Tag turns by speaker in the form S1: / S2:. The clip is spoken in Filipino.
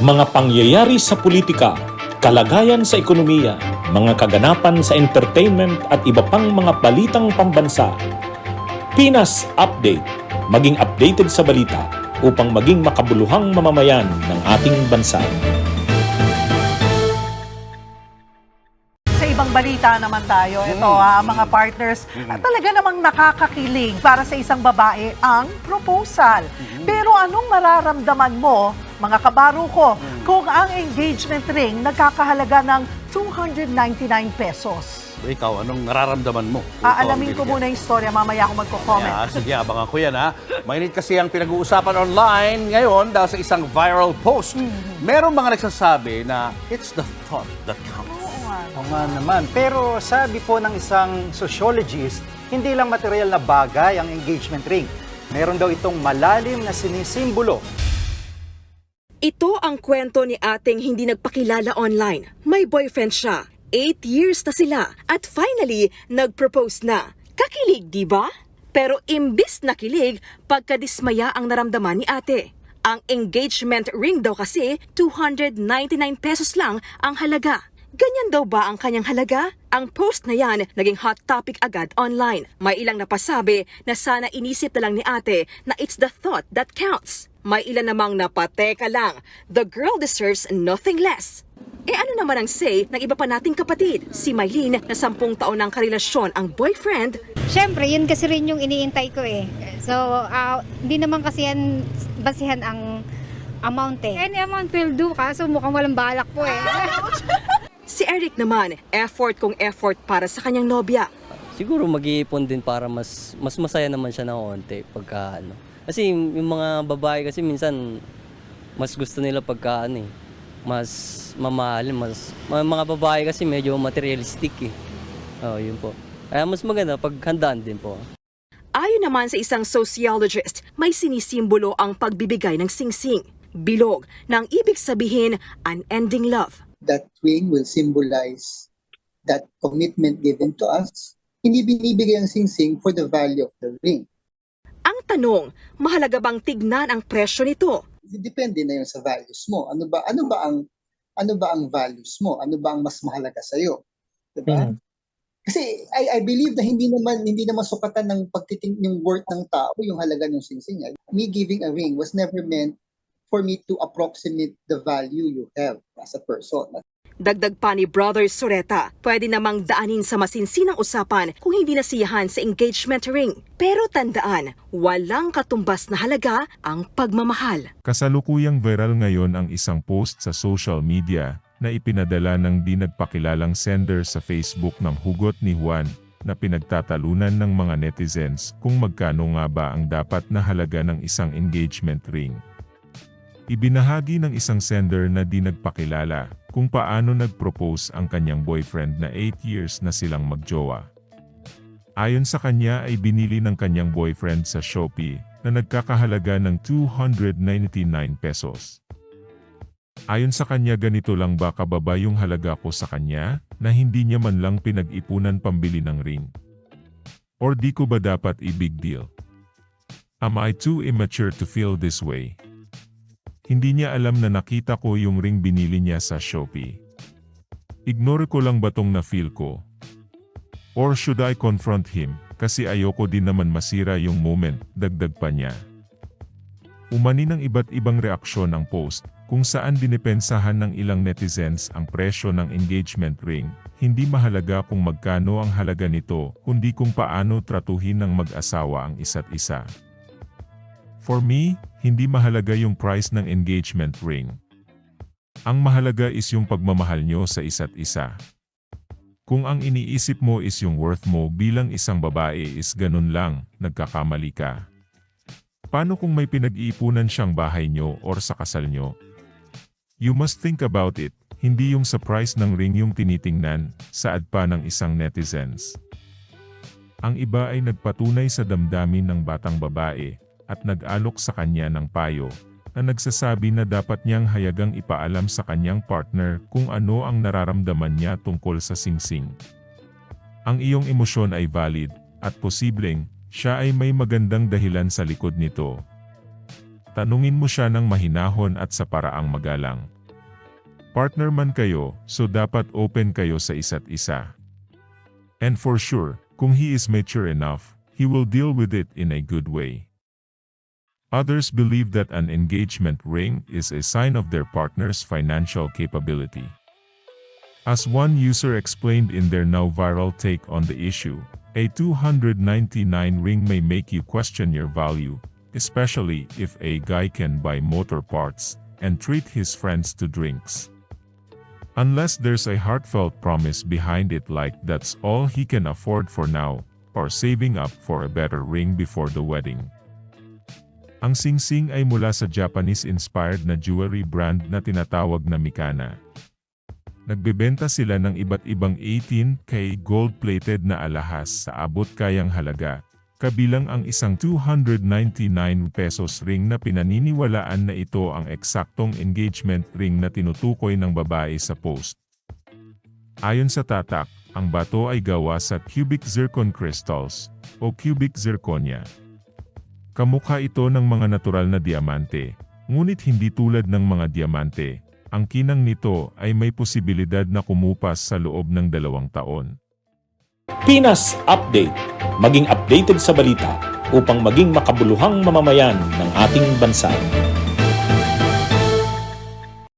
S1: Mga pangyayari sa politika, kalagayan sa ekonomiya, mga kaganapan sa entertainment at iba pang mga balitang pambansa. Pinas Update, maging updated sa balita upang maging makabuluhang mamamayan ng ating bansa.
S2: Sa ibang balita naman tayo, ito mga partners, talaga namang nakakakilig para sa isang babae ang proposal. Pero anong mararamdaman mo, mga kabaro ko, kung ang engagement ring nagkakahalaga ng 299 pesos?
S3: Ikaw, anong nararamdaman mo?
S2: Aalamin ko muna yung storya, mamaya ako magko-comment.
S3: Sige, abangan ko yan ha. Mainit kasi ang pinag-uusapan online ngayon dahil sa isang viral post. Merong mga nagsasabi na it's the thought that counts.
S4: Oo nga naman. Pero sabi po ng isang sociologist, hindi lang material na bagay ang engagement ring. Meron daw itong malalim na sinisimbolo.
S5: Ito ang kwento ni ating hindi nagpakilala online. May boyfriend siya. 8 years na sila at finally nag-propose na. Kakilig, di ba? Pero imbis na kilig, pagkadismaya ang naramdaman ni ate. Ang engagement ring daw kasi 299 pesos lang ang halaga. Ganyan daw ba ang kanyang halaga? Ang post na yan naging hot topic agad online. May ilang napasabi na sana inisip na lang ni ate na it's the thought that counts. May ilan namang napateka lang. The girl deserves nothing less. Ano naman ang say ng iba pa nating kapatid? Si Maylene na 10 taon ng karelasyon ang boyfriend.
S6: Siyempre, yun kasi rin yung iniintay ko eh. So, hindi naman kasi yan basihan ang amount eh. Any amount will do, kaso mukhang walang balak po eh.
S5: Si Eric naman, effort kung effort para sa kanyang nobya.
S7: Siguro mag-iipon din para mas masaya naman siya ng konti pagka ano. Kasi yung mga babae kasi minsan mas gusto nila pagka mas mamahal, mga babae kasi medyo materialistic eh. Yun po. Kaya mas maganda pag handaan din po.
S5: Ayon naman sa isang sociologist, may sinisimbolo ang pagbibigay ng singsing. Bilog na ang ibig sabihin, unending love.
S8: That ring will symbolize that commitment given to us. Hindi binibigay ang singsing for the value of the ring.
S5: Ang tanong, mahalaga bang tignan ang presyo nito?
S8: Depende na yun sa values mo. Ano ba ang values mo? Ano ba ang mas mahalaga sa iyo? Diba? Kasi I believe na hindi naman sukatan ng pagtiting yung worth ng tao, yung halaga ng singsing. Me giving a ring was never meant for me to approximate the value you have as a person.
S5: Dagdag pa ni Brother Soreta, pwede namang daanin sa masinsinang usapan kung hindi nasiyahan sa engagement ring. Pero tandaan, walang katumbas na halaga ang pagmamahal.
S9: Kasalukuyang viral ngayon ang isang post sa social media na ipinadala ng di nagpakilalang sender sa Facebook ng hugot ni Juan na pinagtatalunan ng mga netizens kung magkano nga ba ang dapat na halaga ng isang engagement ring. Ibinahagi ng isang sender na di nagpakilala kung paano nag-propose ang kanyang boyfriend na 8 years na silang magjowa. Ayon sa kanya ay binili ng kanyang boyfriend sa Shopee na nagkakahalaga ng 299 pesos. Ayon sa kanya, ganito lang ba kababa yung halaga ko sa kanya na hindi niya man lang pinag-ipunan pambili ng ring? Or di ko ba dapat i-big deal? Am I too immature to feel this way? Hindi niya alam na nakita ko yung ring binili niya sa Shopee. Ignore ko lang ba tong na-feel ko? Or should I confront him, kasi ayoko din naman masira yung moment, dagdag pa niya. Umani ng iba't ibang reaksyon ang post, kung saan dinipensahan ng ilang netizens ang presyo ng engagement ring. Hindi mahalaga kung magkano ang halaga nito, kundi kung paano tratuhin ng mag-asawa ang isa't isa. For me, hindi mahalaga yung price ng engagement ring. Ang mahalaga is yung pagmamahal nyo sa isa't isa. Kung ang iniisip mo is yung worth mo bilang isang babae is ganun lang, nagkakamali ka. Paano kung may pinag-iipunan siyang bahay nyo or sa kasal nyo? You must think about it, hindi yung sa price ng ring yung tinitingnan, saad pa ng isang netizens. Ang iba ay nagpatunay sa damdamin ng batang babae, at nag-alok sa kanya ng payo, na nagsasabi na dapat niyang hayagang ipaalam sa kanyang partner kung ano ang nararamdaman niya tungkol sa singsing. Ang iyong emosyon ay valid, at posibleng, siya ay may magandang dahilan sa likod nito. tanungin mo siya ng mahinahon at sa paraang magalang. Partner man kayo, so dapat open kayo sa isa't isa. And for sure, kung he is mature enough, he will deal with it in a good way. Others believe that an engagement ring is a sign of their partner's financial capability. As one user explained in their now viral take on the issue, a $299 ring may make you question your value, especially if a guy can buy motor parts and treat his friends to drinks. Unless there's a heartfelt promise behind it, like that's all he can afford for now, or saving up for a better ring before the wedding. Ang singsing ay mula sa Japanese-inspired na jewelry brand na tinatawag na Mikana. Nagbebenta sila ng iba't ibang 18K gold-plated na alahas sa abot kayang halaga, kabilang ang isang 299 pesos ring na pinaniniwalaan na ito ang eksaktong engagement ring na tinutukoy ng babae sa post. Ayon sa tatak, ang bato ay gawa sa cubic zircon crystals o cubic zirconia. Kamukha ito ng mga natural na diamante, ngunit hindi tulad ng mga diamante. Ang kinang nito ay may posibilidad na kumupas sa loob ng 2 taon.
S1: Pinas Update. Maging updated sa balita upang maging makabuluhang mamamayan ng ating bansa.